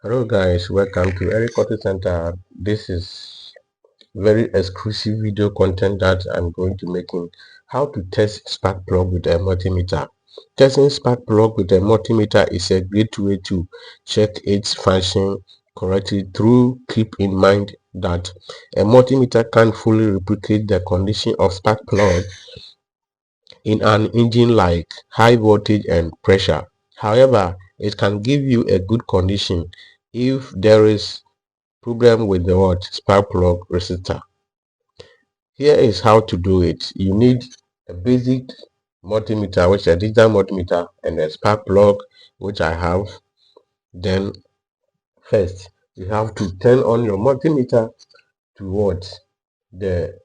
Hello guys, welcome to Eric Auto Center. This is very exclusive video content that I'm going to making how to test spark plug with a multimeter. Testing spark plug with a multimeter is a great way to check its function correctly. Through keep in mind that a multimeter can't fully replicate the condition of spark plug in an engine like high voltage and pressure. However, it can give you a good condition if there is problem with the spark plug resistor. Here is how to do it. You need a basic multimeter, which is a digital multimeter, and a spark plug, which I have. Then first you have to turn on your multimeter towards the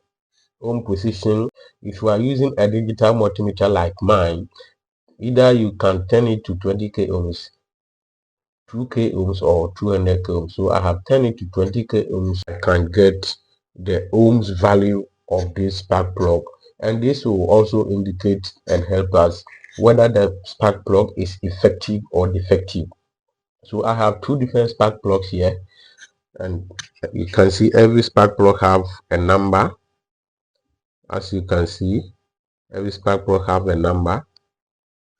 home position. If you are using a digital multimeter like mine, either you can turn it to 20k ohms, 2k ohms, or 200k ohms. So I have turned it to 20k ohms. I can get the ohms value of this spark plug, and this will also indicate and help us whether the spark plug is effective or defective. So I have two different spark plugs here, and you can see every spark plug have a number. As you can see, every spark plug have a number.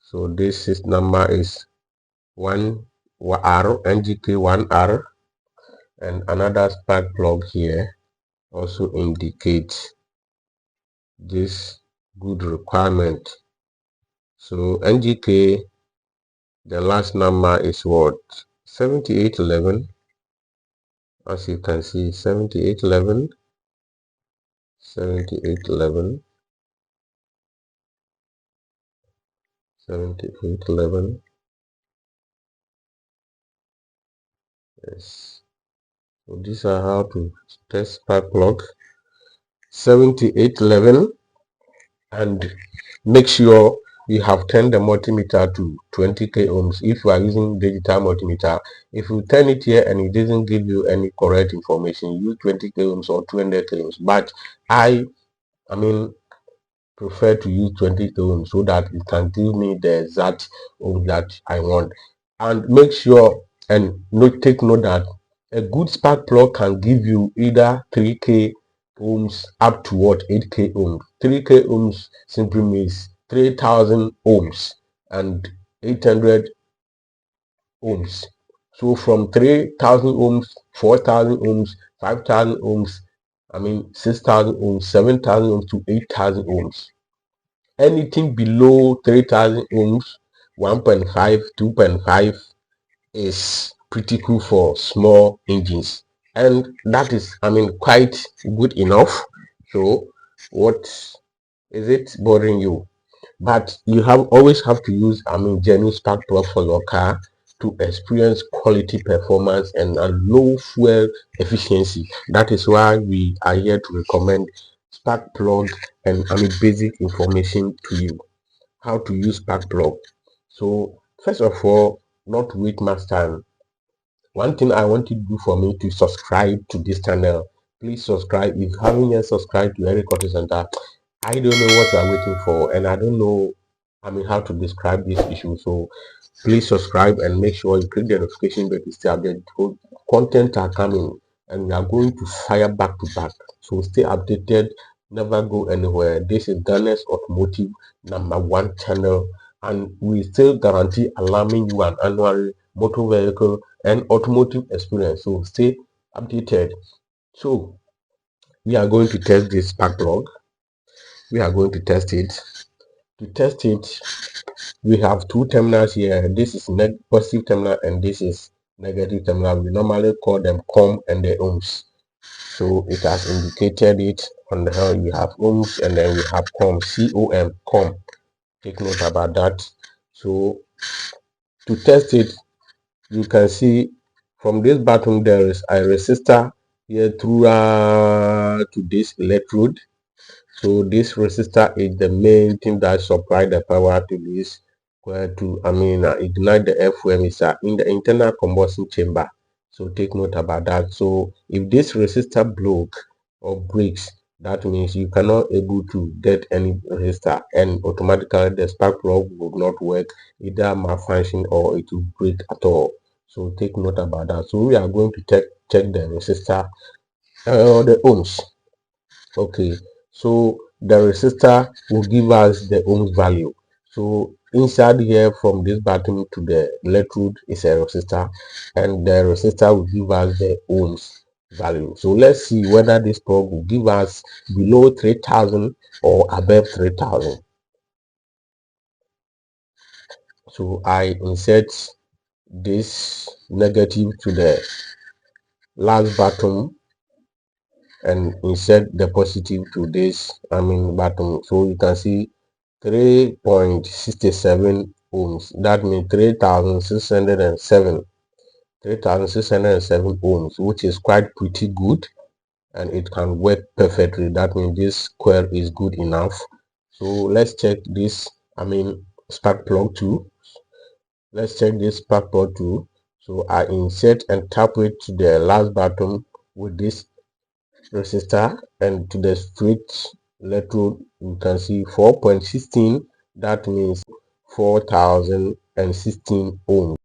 So this is number is 1R, NGK 1R, and another spark plug here also indicates this good requirement. So NGK, the last number is what? 7811. As you can see, 7811, 7811, 7811. Yes. So these are how to test spark plug. 7811, and make sure you have turned the multimeter to 20k ohms if you are using digital multimeter. If you turn it here and it doesn't give you any correct information, use 20k ohms or 200k ohms. But I mean prefer to use 20k ohms so that it can give me the exact ohms that I want. And make sure and take note that a good spark plug can give you either 3k ohms up to what 8k ohms. 3k ohms simply means 3000 ohms and 800 ohms. So from 3000 ohms, 4000 ohms, 5000 ohms, 6000 ohms, 7000 ohms to 8000 ohms. Anything below 3000 ohms, 1.5, 2.5 is pretty cool for small engines, and that is quite good enough. So what is it bothering you? But you always have to use genuine spark plug for your car to experience quality performance and a low fuel efficiency. That is why we are here to recommend spark plug and basic information to you how to use spark plug. So first of all, not to waste much time, one thing I want you to do for me to subscribe to this channel. Please subscribe. If you haven't yet subscribed to Eric Auto Center, I don't know what you are waiting for, and I don't know how to describe this issue. So please subscribe and make sure you click the notification bell to stay updated. Content are coming and we are going to fire back to back. So stay updated, never go anywhere. This is Ghana's automotive #1 channel, and we still guarantee alarming you an annual motor vehicle and automotive experience. So stay updated. So we are going to test this spark plug. We are going to test it. To test it, we have two terminals here. This is positive terminal and this is negative terminal. We normally call them COM and the ohms. So it has indicated it on the hell. We have ohms and then we have COM, COM, COM. Take note about that. So to test it, you can see from this button there is a resistor here through to this electrode. So this resistor is the main thing that supply the power to this to ignite the FUM in the internal combustion chamber. So take note about that. So if this resistor broke or breaks, that means you cannot able to get any resistor, and automatically the spark plug will not work, either malfunction or it will break at all. So take note about that. So we are going to check the resistor or the ohms. Okay, so the resistor will give us the ohms value. So inside here from this button to the electrode is a resistor, and the resistor will give us the ohms value. So let's see whether this probe will give us below 3000 or above 3000. So I insert this negative to the last button and insert the positive to this button. So you can see 3.67 ohms. That means 3607 ohms, which is quite pretty good, and it can work perfectly. That means this coil is good enough. So let's check this spark plug too. Let's check this spark plug too. So I insert and tap it to the last button with this resistor, and to the straight electrode you can see 4.16. That means 4016 ohms.